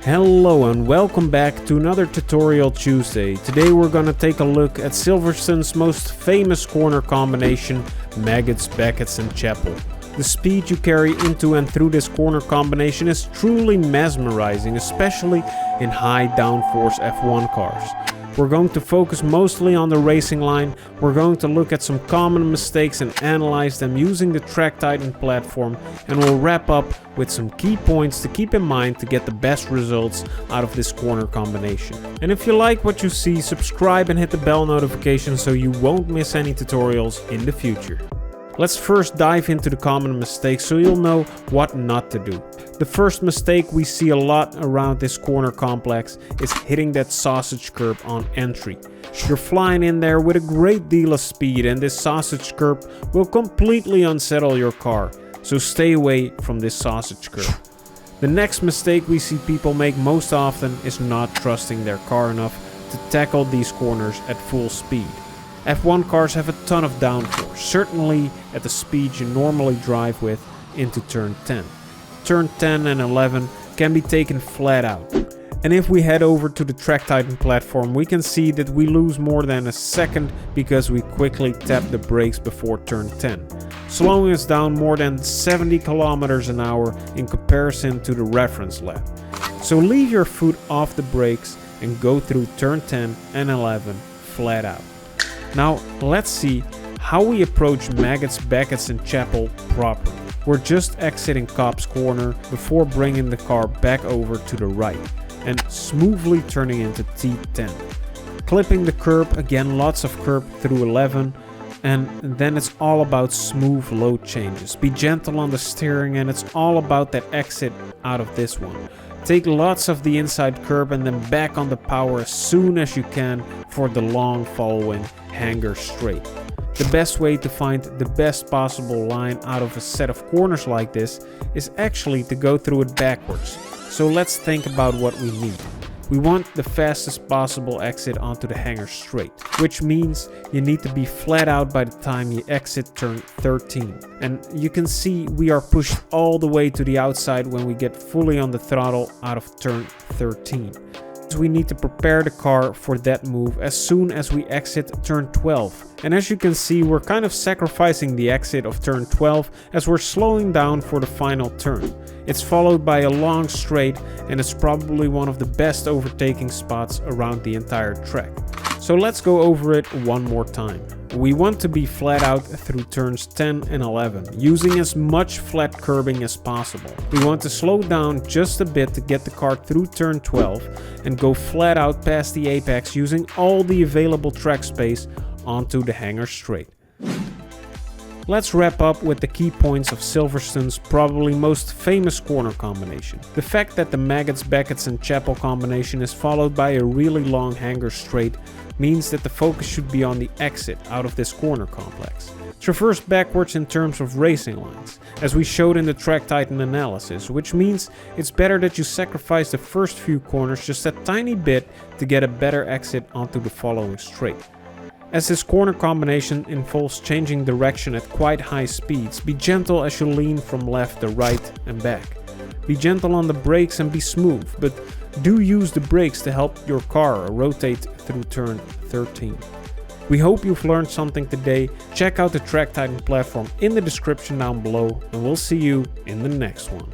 Hello and welcome back to another Tutorial Tuesday. Today we're gonna take a look at Silverstone's most famous corner combination, Maggots, Beckets and Chapel. The speed you carry into and through this corner combination is truly mesmerizing, especially in high downforce F1 cars. We're going to focus mostly on the racing line. We're going to look at some common mistakes and analyze them using the Track Titan platform, and we'll wrap up with some key points to keep in mind to get the best results out of this corner combination. And if you like what you see, subscribe and hit the bell notification so you won't miss any tutorials in the future. Let's first dive into the common mistakes so you'll know what not to do. The first mistake we see a lot around this corner complex is hitting that sausage curb on entry. You're flying in there with a great deal of speed and this sausage curb will completely unsettle your car, so stay away from this sausage curb. The next mistake we see people make most often is not trusting their car enough to tackle these corners at full speed. F1 cars have a ton of downforce, certainly at the speed you normally drive with into turn 10. Turn 10 and 11 can be taken flat out. And if we head over to the Track Titan platform, we can see that we lose more than a second because we quickly tap the brakes before turn 10, slowing us down more than 70 kilometers an hour in comparison to the reference lap. So leave your foot off the brakes and go through turn 10 and 11 flat out. Now let's see how we approach Maggots, Beckets and Chapel properly. We're just exiting Cobb's corner before bringing the car back over to the right and smoothly turning into T10. Clipping the curb, again lots of curb through 11, and then it's all about smooth load changes. Be gentle on the steering and it's all about that exit out of this one. Take lots of the inside curb and then back on the power as soon as you can for the long following hanger straight. The best way to find the best possible line out of a set of corners like this is actually to go through it backwards. So let's think about what we need. We want the fastest possible exit onto the hanger straight, which means you need to be flat out by the time you exit turn 13. And you can see we are pushed all the way to the outside when we get fully on the throttle out of turn 13. So we need to prepare the car for that move as soon as we exit turn 12. And as you can see, we're kind of sacrificing the exit of turn 12 as we're slowing down for the final turn. It's followed by a long straight and it's probably one of the best overtaking spots around the entire track. So let's go over it one more time. We want to be flat out through turns 10 and 11, using as much flat curbing as possible. We want to slow down just a bit to get the car through turn 12 and go flat out past the apex using all the available track space onto the hanger straight. Let's wrap up with the key points of Silverstone's probably most famous corner combination. The fact that the Maggots, Beckets and Chapel combination is followed by a really long hanger straight means that the focus should be on the exit out of this corner complex. Traverse backwards in terms of racing lines, as we showed in the Track Titan analysis, which means it's better that you sacrifice the first few corners just a tiny bit to get a better exit onto the following straight. As this corner combination involves changing direction at quite high speeds, be gentle as you lean from left to right and back. Be gentle on the brakes and be smooth, but do use the brakes to help your car rotate through turn 13. We hope you've learned something today. Check out the Track Titan platform in the description down below and we'll see you in the next one.